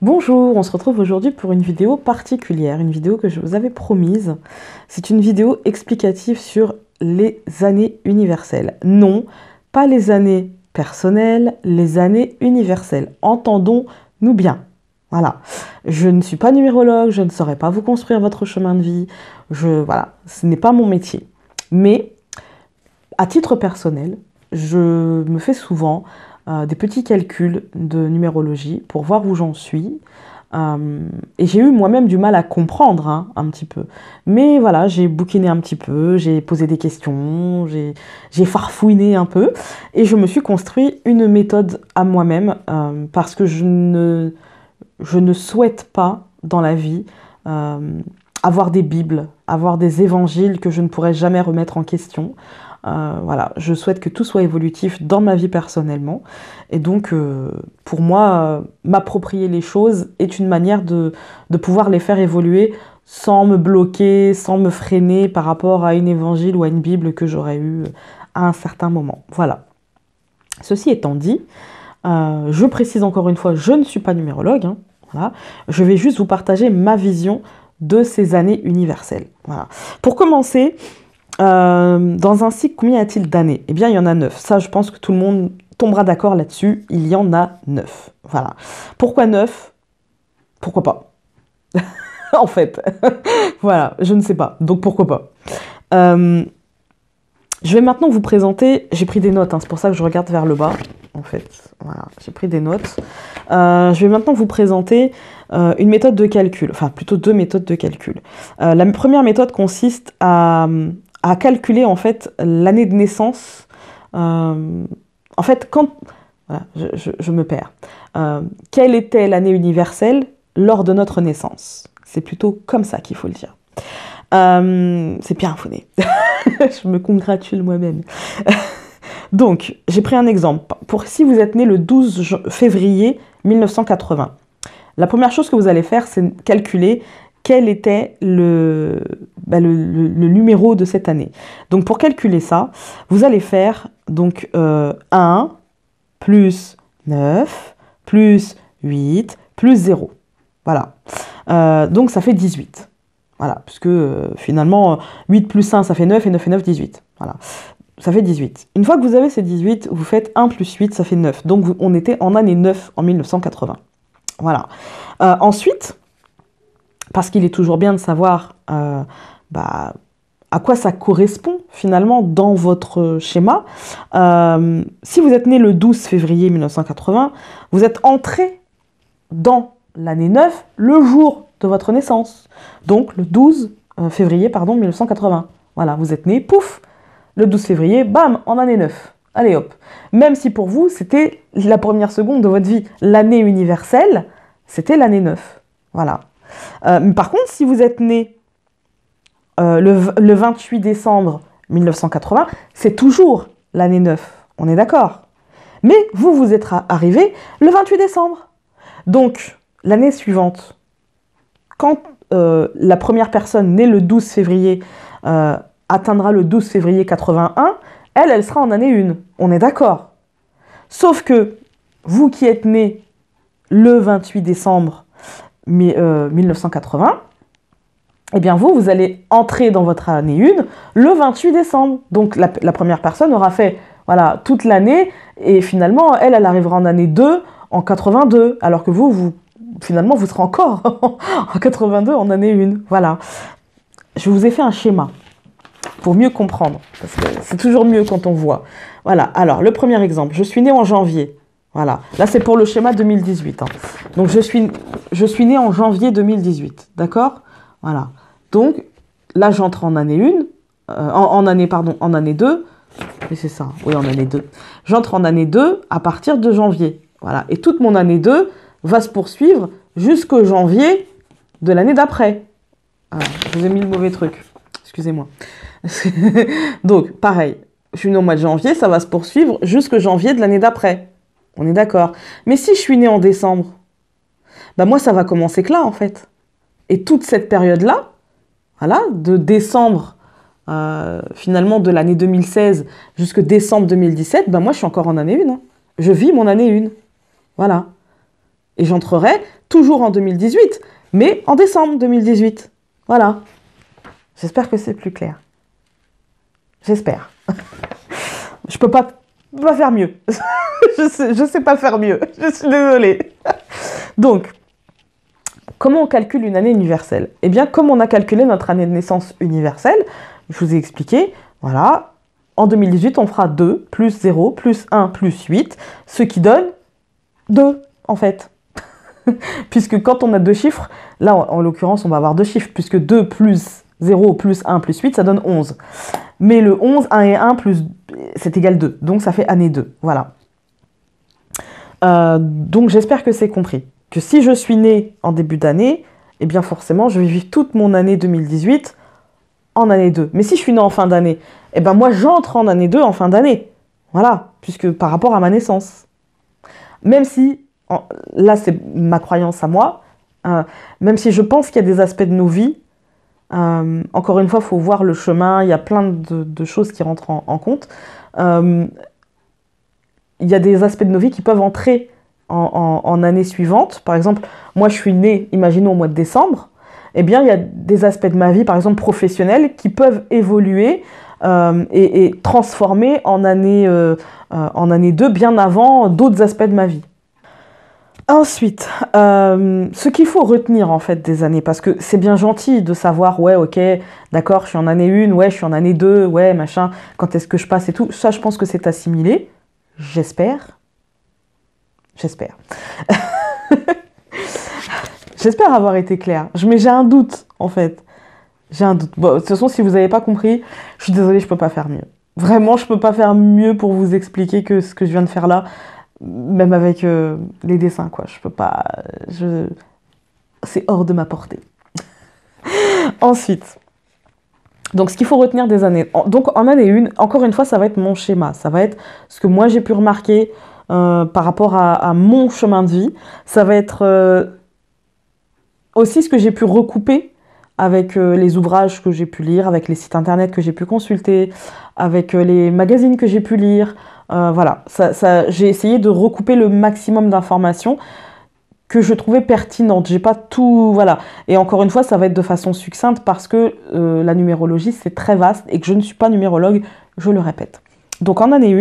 Bonjour, on se retrouve aujourd'hui pour une vidéo particulière, une vidéo que je vous avais promise. C'est une vidéo explicative sur les années universelles. Non, pas les années personnelles, les années universelles. Entendons-nous bien. Voilà, je ne suis pas numérologue, je ne saurais pas vous construire votre chemin de vie. Voilà, ce n'est pas mon métier. Mais à titre personnel, je me fais souvent des petits calculs de numérologie pour voir où j'en suis. Et j'ai eu moi-même du mal à comprendre un petit peu. Mais voilà, j'ai bouquiné un petit peu, j'ai posé des questions, j'ai farfouiné un peu. Et je me suis construit une méthode à moi-même parce que je ne souhaite pas dans la vie avoir des bibles, avoir des évangiles que je ne pourrais jamais remettre en question. Voilà, je souhaite que tout soit évolutif dans ma vie personnellement. Et donc, pour moi, m'approprier les choses est une manière de pouvoir les faire évoluer sans me bloquer, sans me freiner par rapport à une évangile ou à une Bible que j'aurais eue à un certain moment. Voilà. Ceci étant dit, je précise encore une fois, je ne suis pas numérologue. Voilà. Je vais juste vous partager ma vision de ces années universelles. Voilà. Pour commencer, dans un cycle, combien y a-t-il d'années? Eh bien, il y en a 9. Ça, je pense que tout le monde tombera d'accord là-dessus. Il y en a 9. Voilà. Pourquoi 9? Pourquoi pas? En fait. Voilà, je ne sais pas. Donc, pourquoi pas? Je vais maintenant vous présenter... J'ai pris des notes, c'est pour ça que je regarde vers le bas. En fait, voilà, j'ai pris des notes. Je vais maintenant vous présenter une méthode de calcul. Enfin, plutôt deux méthodes de calcul. La première méthode consiste à calculer en fait l'année de naissance. En fait, quand... Voilà, je me perds. Quelle était l'année universelle lors de notre naissance? C'est plutôt comme ça qu'il faut le dire. C'est bien affonné. Je me congratule moi-même. Donc, j'ai pris un exemple. Pour si vous êtes né le 12 février 1980, la première chose que vous allez faire, c'est calculer quel était le numéro de cette année. Donc, pour calculer ça, vous allez faire donc, 1 plus 9 plus 8 plus 0. Voilà. Donc, ça fait 18. Voilà, puisque finalement, 8 plus 1, ça fait 9, et 9 et 9, 18. Voilà, ça fait 18. Une fois que vous avez ces 18, vous faites 1 plus 8, ça fait 9. Donc, on était en année 9 en 1980. Voilà. Ensuite, parce qu'il est toujours bien de savoir à quoi ça correspond finalement dans votre schéma, si vous êtes né le 12 février 1980, vous êtes entré dans l'année 9 le jour de votre naissance. Donc le 12 février 1980. Voilà, vous êtes né, pouf, le 12 février, bam, en année 9. Allez hop. Même si pour vous, c'était la première seconde de votre vie. L'année universelle, c'était l'année 9. Voilà. Par contre, si vous êtes né le 28 décembre 1980, c'est toujours l'année 9. On est d'accord? Mais vous êtes arrivé le 28 décembre. Donc, l'année suivante, quand la première personne née le 12 février atteindra le 12 février 81, elle sera en année 1. On est d'accord. Sauf que vous qui êtes né le 28 décembre 1980, eh bien vous allez entrer dans votre année 1 le 28 décembre. Donc la première personne aura fait voilà, toute l'année et finalement, elle arrivera en année 2 en 82, alors que finalement, vous serez encore en 82 en année 1. Voilà. Je vous ai fait un schéma pour mieux comprendre, parce que c'est toujours mieux quand on voit. Voilà. Alors, le premier exemple, je suis née en janvier. Voilà. Là, c'est pour le schéma 2018. Donc, je suis née en janvier 2018. D'accord? Voilà. Donc, là, j'entre en année 1, en année 2. Mais c'est ça, oui, en année 2. J'entre en année 2 à partir de janvier. Voilà. Et toute mon année 2 va se poursuivre jusqu'au janvier de l'année d'après. Voilà, je vous ai mis le mauvais truc. Excusez-moi. Donc, pareil, je suis née au mois de janvier, ça va se poursuivre jusqu'au janvier de l'année d'après. On est d'accord. Mais si je suis née en décembre, moi, ça va commencer que là, en fait. Et toute cette période-là, voilà, de décembre, finalement, de l'année 2016 jusqu'à décembre 2017, moi, je suis encore en année 1. Je vis mon année 1. Voilà. Et j'entrerai toujours en 2018, mais en décembre 2018. Voilà. J'espère que c'est plus clair. J'espère. Je peux pas faire mieux. je sais pas faire mieux. Je suis désolée. Donc, comment on calcule une année universelle? Eh bien, comme on a calculé notre année de naissance universelle, je vous ai expliqué, voilà, en 2018, on fera 2 plus 0 plus 1 plus 8, ce qui donne 2, en fait. Puisque quand on a deux chiffres, là, en l'occurrence, on va avoir deux chiffres, puisque 2 plus 0 plus 1 plus 8, ça donne 11. Mais le 11, 1 et 1 plus, c'est égal 2. Donc, ça fait année 2. Voilà. Donc, j'espère que c'est compris. Que si je suis née en début d'année, eh bien, forcément, je vais vivre toute mon année 2018 en année 2. Mais si je suis née en fin d'année, eh ben, moi, j'entre en année 2 en fin d'année. Voilà. Puisque par rapport à ma naissance. Même si, là, c'est ma croyance à moi, même si je pense qu'il y a des aspects de nos vies, encore une fois, il faut voir le chemin, il y a plein de choses qui rentrent en compte. Il y a des aspects de nos vies qui peuvent entrer en année suivante. Par exemple, moi je suis née, imaginons au mois de décembre, eh bien il y a des aspects de ma vie, par exemple professionnelle, qui peuvent évoluer et transformer en année 2 bien avant d'autres aspects de ma vie. Ensuite, ce qu'il faut retenir en fait des années, parce que c'est bien gentil de savoir, ouais, ok, d'accord, je suis en année 1, ouais, je suis en année 2, ouais, machin, quand est-ce que je passe et tout, ça je pense que c'est assimilé, j'espère. J'espère. J'espère avoir été claire, mais j'ai un doute en fait, j'ai un doute. Bon, de toute façon, si vous n'avez pas compris, je suis désolée, je peux pas faire mieux. Vraiment, je peux pas faire mieux pour vous expliquer que ce que je viens de faire là. Même avec les dessins, quoi. Je peux pas... C'est hors de ma portée. Ensuite, donc ce qu'il faut retenir des années. Donc en année 1, encore une fois, ça va être mon schéma. Ça va être ce que moi j'ai pu remarquer par rapport à mon chemin de vie. Ça va être aussi ce que j'ai pu recouper avec les ouvrages que j'ai pu lire, avec les sites internet que j'ai pu consulter, avec les magazines que j'ai pu lire. Voilà, j'ai essayé de recouper le maximum d'informations que je trouvais pertinentes. J'ai pas tout, voilà. Et encore une fois, ça va être de façon succincte parce que la numérologie, c'est très vaste et que je ne suis pas numérologue, je le répète. Donc en année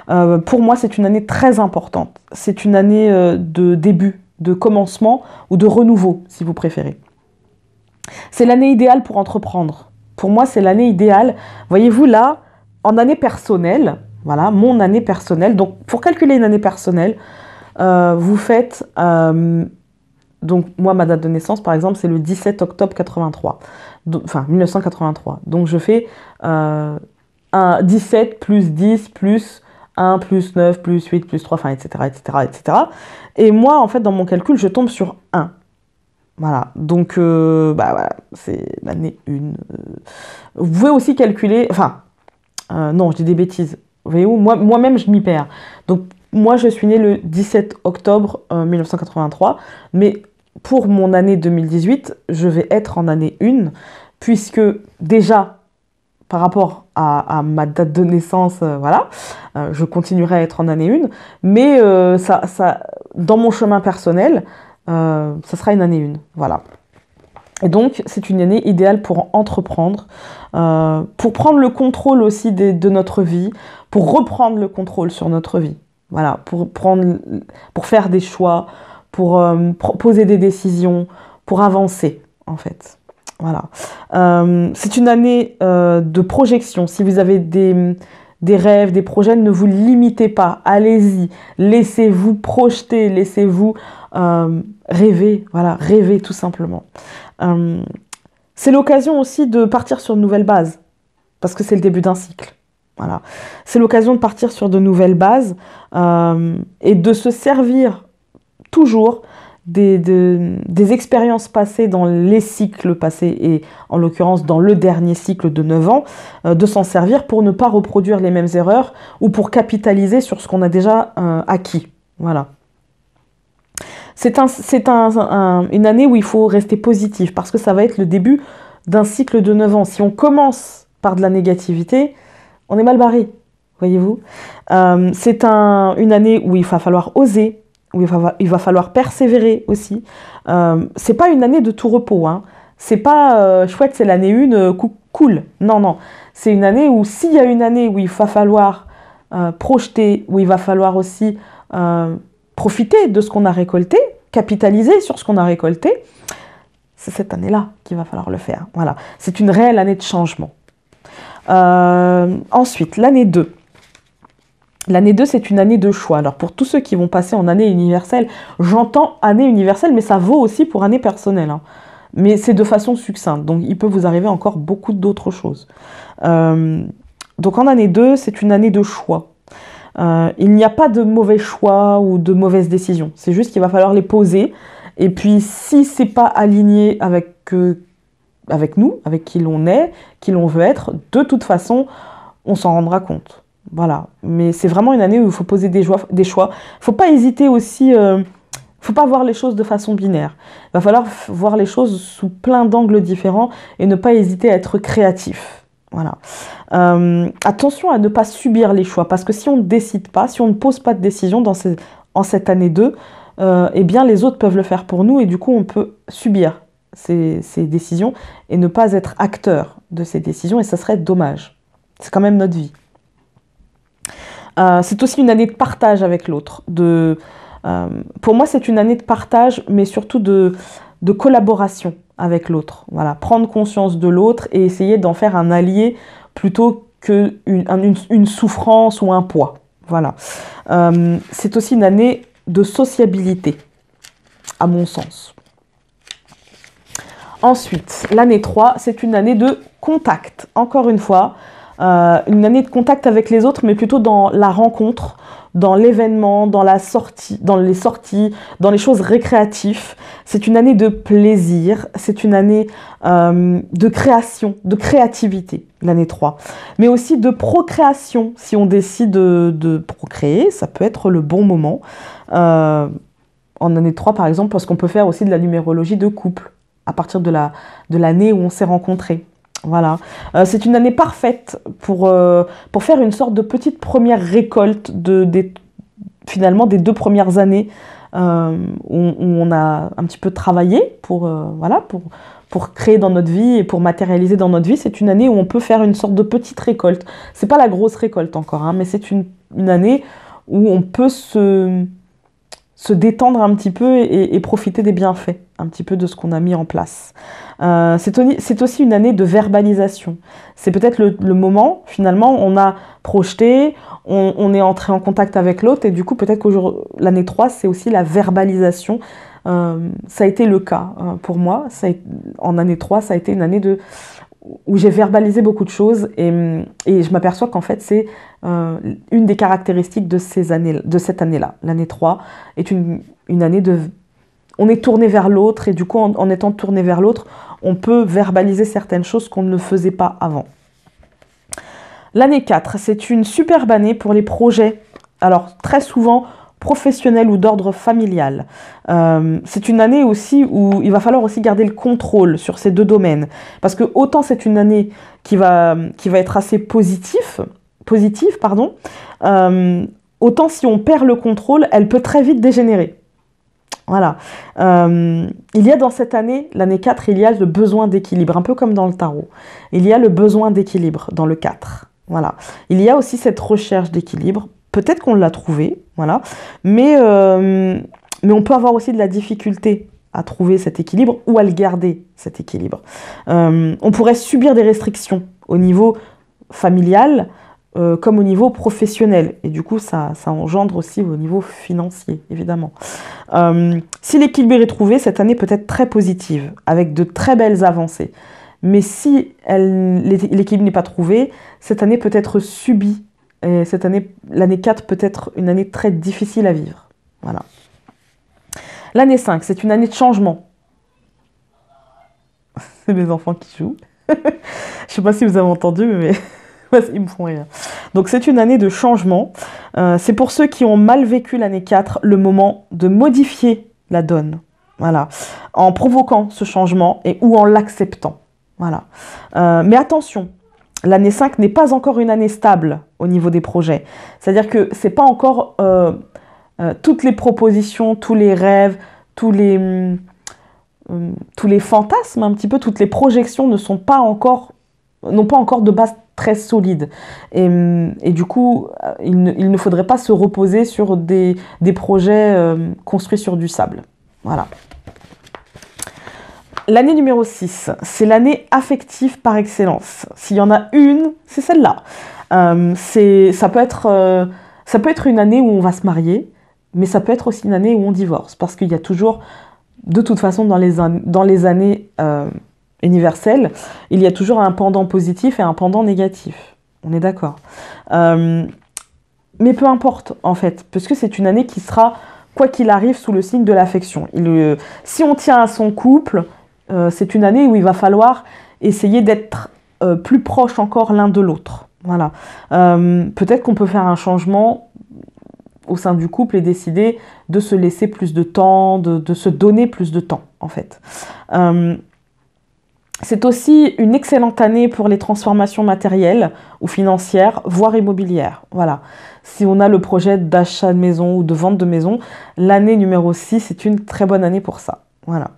1, pour moi, c'est une année très importante. C'est une année de début, de commencement ou de renouveau, si vous préférez. C'est l'année idéale pour entreprendre. Pour moi, c'est l'année idéale. Voyez-vous là, en année personnelle, voilà, mon année personnelle. Donc, pour calculer une année personnelle, vous faites... donc, moi, ma date de naissance, par exemple, c'est le 17 octobre 83. Enfin, 1983. Donc, je fais 17 plus 10 plus 1 plus 9 plus 8 plus 3, enfin, etc., etc., etc. Et moi, en fait, dans mon calcul, je tombe sur 1. Voilà, donc bah voilà, c'est l'année 1. Vous pouvez aussi calculer, enfin, non, je dis des bêtises. Vous voyez où moi-même, je m'y perds. Donc, moi, je suis née le 17 octobre 1983, mais pour mon année 2018, je vais être en année 1, puisque déjà, par rapport à ma date de naissance, voilà, je continuerai à être en année 1, mais dans mon chemin personnel, ça sera une année 1, voilà. Et donc, c'est une année idéale pour entreprendre, pour prendre le contrôle aussi de notre vie, pour reprendre le contrôle sur notre vie. Voilà, pour faire des choix, pour poser des décisions, pour avancer, en fait. Voilà. C'est une année de projection. Si vous avez des rêves, des projets, ne vous limitez pas. Allez-y, laissez-vous projeter, laissez-vous rêver. Voilà, rêver tout simplement. C'est l'occasion aussi de partir sur de nouvelles bases, parce que c'est le début d'un cycle. Voilà. C'est l'occasion de partir sur de nouvelles bases et de se servir toujours des expériences passées dans les cycles passés et en l'occurrence dans le dernier cycle de 9 ans, de s'en servir pour ne pas reproduire les mêmes erreurs ou pour capitaliser sur ce qu'on a déjà acquis. Voilà. C'est une année où il faut rester positif parce que ça va être le début d'un cycle de 9 ans. Si on commence par de la négativité, on est mal barré, voyez-vous. C'est une année où il va falloir oser, où il va falloir persévérer aussi. C'est pas une année de tout repos, hein. C'est pas chouette, c'est l'année 1, cool. Non, non. C'est une année où, s'il y a une année où il va falloir projeter, où il va falloir aussi profiter de ce qu'on a récolté, capitaliser sur ce qu'on a récolté, c'est cette année-là qu'il va falloir le faire. Voilà. C'est une réelle année de changement. Ensuite, l'année 2. L'année 2, c'est une année de choix. Alors, pour tous ceux qui vont passer en année universelle, j'entends année universelle, mais ça vaut aussi pour année personnelle, hein. Mais c'est de façon succincte, donc il peut vous arriver encore beaucoup d'autres choses. Donc en année 2, c'est une année de choix. Il n'y a pas de mauvais choix ou de mauvaises décisions. C'est juste qu'il va falloir les poser. Et puis, si c'est pas aligné avec nous, avec qui l'on est, qui l'on veut être, de toute façon, on s'en rendra compte. Voilà. Mais c'est vraiment une année où il faut poser des choix. Il ne faut pas hésiter aussi. Faut pas voir les choses de façon binaire. Il va falloir voir les choses sous plein d'angles différents et ne pas hésiter à être créatif. Voilà. Attention à ne pas subir les choix, parce que si on ne décide pas, si on ne pose pas de décision en cette année 2, eh bien les autres peuvent le faire pour nous et du coup on peut subir ces décisions et ne pas être acteur de ces décisions et ça serait dommage. C'est quand même notre vie. C'est aussi une année de partage avec l'autre. Pour moi, c'est une année de partage, mais surtout de collaboration avec l'autre. Voilà, prendre conscience de l'autre et essayer d'en faire un allié plutôt qu'une souffrance ou un poids. Voilà. C'est aussi une année de sociabilité, à mon sens. Ensuite, l'année 3, c'est une année de contact. Encore une fois, une année de contact avec les autres, mais plutôt dans la rencontre, dans l'événement, dans les sorties, dans les choses récréatives. C'est une année de plaisir, c'est une année de création, de créativité, l'année 3. Mais aussi de procréation, si on décide de procréer, ça peut être le bon moment. En année 3, par exemple, parce qu'on peut faire aussi de la numérologie de couple, à partir de l'année où on s'est rencontrés. Voilà, c'est une année parfaite pour faire une sorte de petite première récolte finalement des 2 premières années où on a un petit peu travaillé pour créer dans notre vie et pour matérialiser dans notre vie. C'est une année où on peut faire une sorte de petite récolte. C'est pas la grosse récolte encore, hein, mais c'est une année où on peut se détendre un petit peu et profiter des bienfaits, un petit peu de ce qu'on a mis en place. C'est aussi une année de verbalisation. C'est peut-être le moment, finalement, on a projeté, on est entré en contact avec l'autre, et du coup, peut-être que l'année 3, c'est aussi la verbalisation. Ça a été le cas pour moi. En année 3, ça a été une année où j'ai verbalisé beaucoup de choses, et je m'aperçois qu'en fait, c'est une des caractéristiques de cette année-là. L'année 3 est une année on est tourné vers l'autre, et du coup, en étant tourné vers l'autre, on peut verbaliser certaines choses qu'on ne faisait pas avant. L'année 4, c'est une superbe année pour les projets, alors très souvent professionnels ou d'ordre familial. C'est une année aussi où il va falloir aussi garder le contrôle sur ces 2 domaines, parce que autant c'est une année qui va être assez positive, autant si on perd le contrôle, elle peut très vite dégénérer. Voilà. Il y a dans cette année, l'année 4, il y a le besoin d'équilibre, un peu comme dans le tarot. Il y a le besoin d'équilibre dans le 4. Voilà. Il y a aussi cette recherche d'équilibre. Peut-être qu'on l'a trouvé, voilà. Mais on peut avoir aussi de la difficulté à trouver cet équilibre ou à le garder, cet équilibre. On pourrait subir des restrictions au niveau familial, comme au niveau professionnel. Et du coup, ça engendre aussi au niveau financier, évidemment. Si l'équilibre est trouvé, cette année peut être très positive, avec de très belles avancées. Mais si l'équilibre n'est pas trouvé, cette année peut être subie. Et l'année 4 peut être une année très difficile à vivre. Voilà. L'année 5, c'est une année de changement. C'est mes enfants qui jouent. Je ne sais pas si vous avez entendu, mais... ils me font rire. Donc c'est une année de changement. C'est pour ceux qui ont mal vécu l'année 4, le moment de modifier la donne. Voilà. En provoquant ce changement ou en l'acceptant. Voilà. Mais attention, l'année 5 n'est pas encore une année stable au niveau des projets. C'est-à-dire que c'est pas encore toutes les propositions, tous les rêves, tous les fantasmes, un petit peu, toutes les projections n'ont pas encore de base très solide. Et du coup, il ne faudrait pas se reposer sur des projets construits sur du sable. Voilà. L'année numéro 6, c'est l'année affective par excellence. S'il y en a une, c'est celle-là. Ça peut être une année où on va se marier, mais ça peut être aussi une année où on divorce, parce qu'il y a toujours, de toute façon, dans les années universelles, il y a toujours un pendant positif et un pendant négatif. On est d'accord. Mais peu importe, en fait, parce que c'est une année qui sera, quoi qu'il arrive, sous le signe de l'affection. Si on tient à son couple, c'est une année où il va falloir essayer d'être plus proche encore l'un de l'autre. Voilà. Peut-être qu'on peut faire un changement au sein du couple et décider de se laisser plus de temps, de se donner plus de temps, en fait. C'est aussi une excellente année pour les transformations matérielles ou financières, voire immobilières. Voilà. Si on a le projet d'achat de maison ou de vente de maison, l'année numéro 6 est une très bonne année pour ça. Voilà.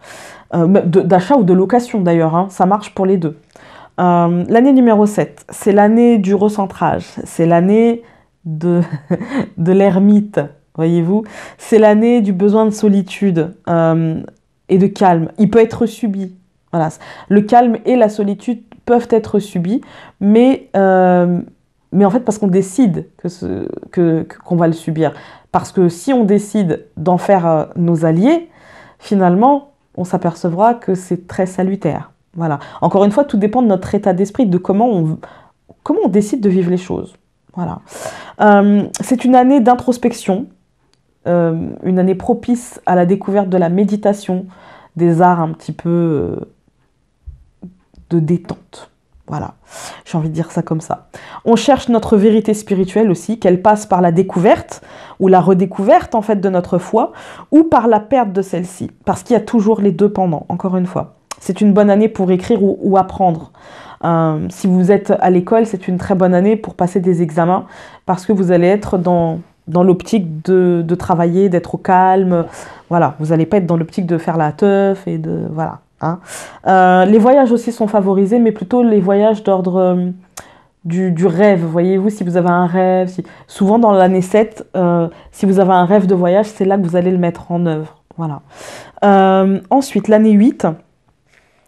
D'achat ou de location d'ailleurs, hein, ça marche pour les deux. L'année numéro 7, c'est l'année du recentrage, c'est l'année de l'ermite, voyez-vous. C'est l'année du besoin de solitude et de calme. Il peut être subi. Voilà. Le calme et la solitude peuvent être subis, mais en fait parce qu'on décide qu'on va le subir. Parce que si on décide d'en faire nos alliés, finalement, on s'apercevra que c'est très salutaire. Voilà. Encore une fois, tout dépend de notre état d'esprit, de comment on décide de vivre les choses. Voilà. C'est une année d'introspection, une année propice à la découverte de la méditation, des arts un petit peu de détente. Voilà, j'ai envie de dire ça comme ça. On cherche notre vérité spirituelle aussi, qu'elle passe par la découverte ou la redécouverte en fait de notre foi ou par la perte de celle-ci, parce qu'il y a toujours les deux pendant, encore une fois. C'est une bonne année pour écrire ou apprendre. Si vous êtes à l'école, c'est une très bonne année pour passer des examens, parce que vous allez être dans l'optique de travailler, d'être au calme. Voilà, vous n'allez pas être dans l'optique de faire la teuf et de... Voilà. Hein. Les voyages aussi sont favorisés, mais plutôt les voyages d'ordre du rêve. Voyez-vous, si vous avez un rêve, souvent dans l'année 7, si vous avez un rêve de voyage, c'est là que vous allez le mettre en œuvre. Voilà. Ensuite, l'année 8,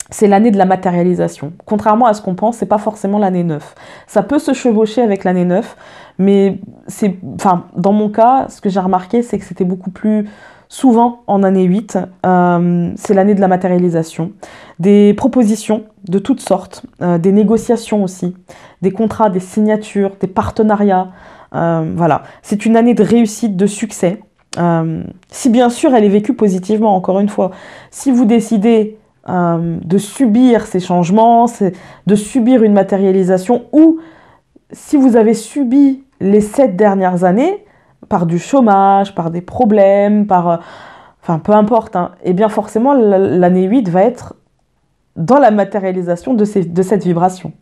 c'est l'année de la matérialisation. Contrairement à ce qu'on pense, c'est pas forcément l'année 9. Ça peut se chevaucher avec l'année 9, mais dans mon cas, ce que j'ai remarqué, c'est que c'était beaucoup plus souvent en année 8, c'est l'année de la matérialisation. Des propositions de toutes sortes, des négociations aussi, des contrats, des signatures, des partenariats. Voilà. C'est une année de réussite, de succès. Si bien sûr elle est vécue positivement, encore une fois. Si vous décidez de subir ces changements, de subir une matérialisation, ou si vous avez subi les 7 dernières années, par du chômage, par des problèmes, peu importe, hein, et bien forcément l'année 8 va être dans la matérialisation de cette vibration.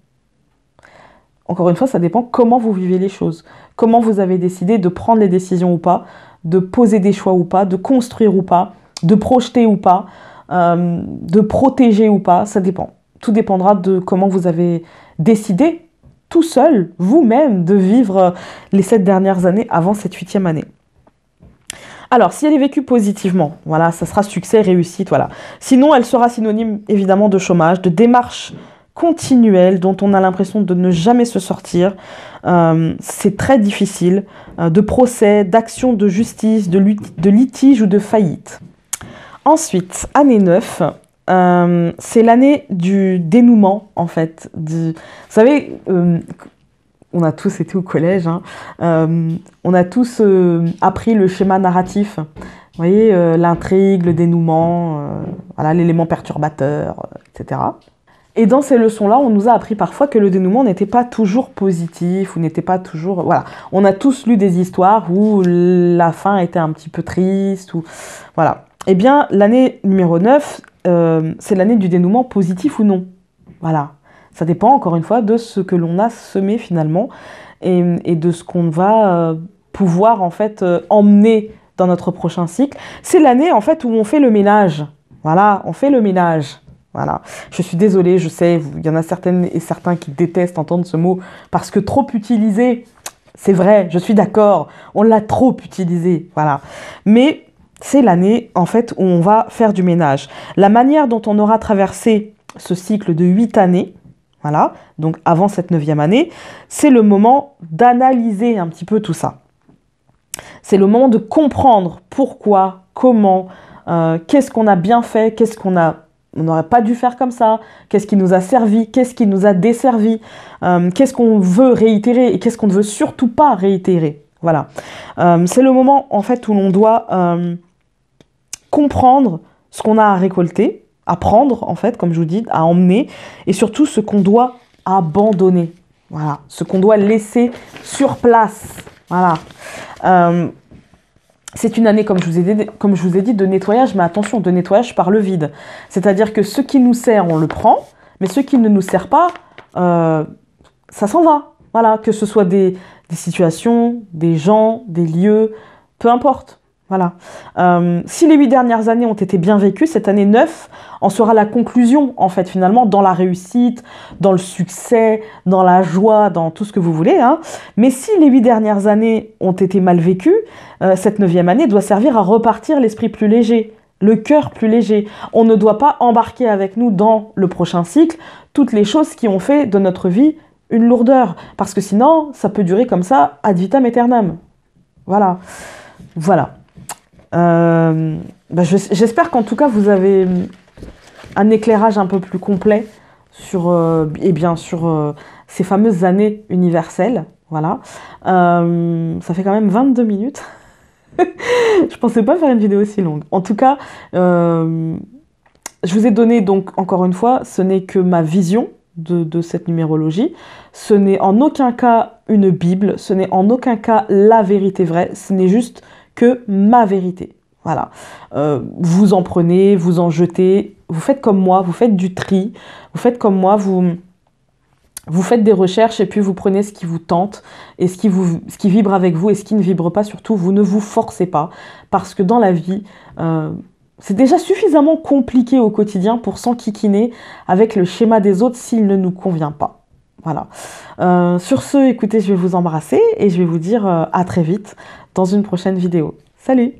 Encore une fois, ça dépend comment vous vivez les choses, comment vous avez décidé de prendre les décisions ou pas, de poser des choix ou pas, de construire ou pas, de projeter ou pas, de protéger ou pas, ça dépend. Tout dépendra de comment vous avez décidé tout seul, vous-même, de vivre les 7 dernières années avant cette 8e année. Alors, si elle est vécue positivement, voilà, ça sera succès, réussite, voilà. Sinon, elle sera synonyme, évidemment, de chômage, de démarche continuelle dont on a l'impression de ne jamais se sortir. C'est très difficile, de procès, d'actions de justice, de litige ou de faillite. Ensuite, année 9, c'est l'année du dénouement, en fait. Vous savez, on a tous été au collège, hein, on a tous appris le schéma narratif. Vous voyez, l'intrigue, le dénouement, voilà, l'élément perturbateur, etc. Et dans ces leçons-là, on nous a appris parfois que le dénouement n'était pas toujours positif, ou n'était pas toujours... Voilà, on a tous lu des histoires où la fin était un petit peu triste, ou... Voilà. Eh bien, l'année numéro 9, c'est l'année du dénouement positif ou non. Voilà. Ça dépend, encore une fois, de ce que l'on a semé finalement et de ce qu'on va pouvoir, en fait, emmener dans notre prochain cycle. C'est l'année en fait où on fait le ménage. Voilà, on fait le ménage. Voilà. Je suis désolée, je sais, il y en a certaines et certains qui détestent entendre ce mot parce que trop utilisé, c'est vrai, je suis d'accord, on l'a trop utilisé, voilà. Mais c'est l'année en fait où on va faire du ménage. La manière dont on aura traversé ce cycle de 8 années, voilà, donc avant cette 9e année, c'est le moment d'analyser un petit peu tout ça. C'est le moment de comprendre pourquoi, comment, qu'est-ce qu'on a bien fait, qu'est-ce qu'on n'aurait pas dû faire comme ça, qu'est-ce qui nous a servi, qu'est-ce qui nous a desservi, qu'est-ce qu'on veut réitérer et qu'est-ce qu'on ne veut surtout pas réitérer. Voilà. C'est le moment en fait où l'on doit comprendre ce qu'on a à récolter, à prendre en fait, comme je vous dis, à emmener, et surtout ce qu'on doit abandonner. Voilà. Ce qu'on doit laisser sur place. Voilà. C'est une année, comme je vous ai dit, de nettoyage, mais attention, de nettoyage par le vide. C'est-à-dire que ce qui nous sert, on le prend, mais ce qui ne nous sert pas, ça s'en va. Voilà, que ce soit des situations, des gens, des lieux, peu importe. Voilà. Si les 8 dernières années ont été bien vécues, cette année 9 en sera la conclusion, en fait, finalement, dans la réussite, dans le succès, dans la joie, dans tout ce que vous voulez. Hein. Mais si les 8 dernières années ont été mal vécues, cette 9e année doit servir à repartir l'esprit plus léger, le cœur plus léger. On ne doit pas embarquer avec nous dans le prochain cycle toutes les choses qui ont fait de notre vie une lourdeur. Parce que sinon, ça peut durer comme ça ad vitam aeternam. Voilà. Voilà. J'espère qu'en tout cas vous avez un éclairage un peu plus complet sur, sur ces fameuses années universelles. Voilà. Ça fait quand même 22 minutes. Je pensais pas faire une vidéo aussi longue. En tout cas, je vous ai donné donc encore une fois, ce n'est que ma vision de cette numérologie. Ce n'est en aucun cas une Bible, ce n'est en aucun cas la vérité vraie, ce n'est juste que ma vérité. Voilà. Vous en prenez, vous en jetez, vous faites comme moi, vous faites du tri, vous faites comme moi, vous faites des recherches et puis vous prenez ce qui vous tente et ce qui vibre avec vous et ce qui ne vibre pas, surtout, vous ne vous forcez pas. Parce que dans la vie, c'est déjà suffisamment compliqué au quotidien pour s'enquiquiner avec le schéma des autres s'il ne nous convient pas. Voilà. Sur ce, écoutez, je vais vous embrasser et je vais vous dire à très vite dans une prochaine vidéo. Salut!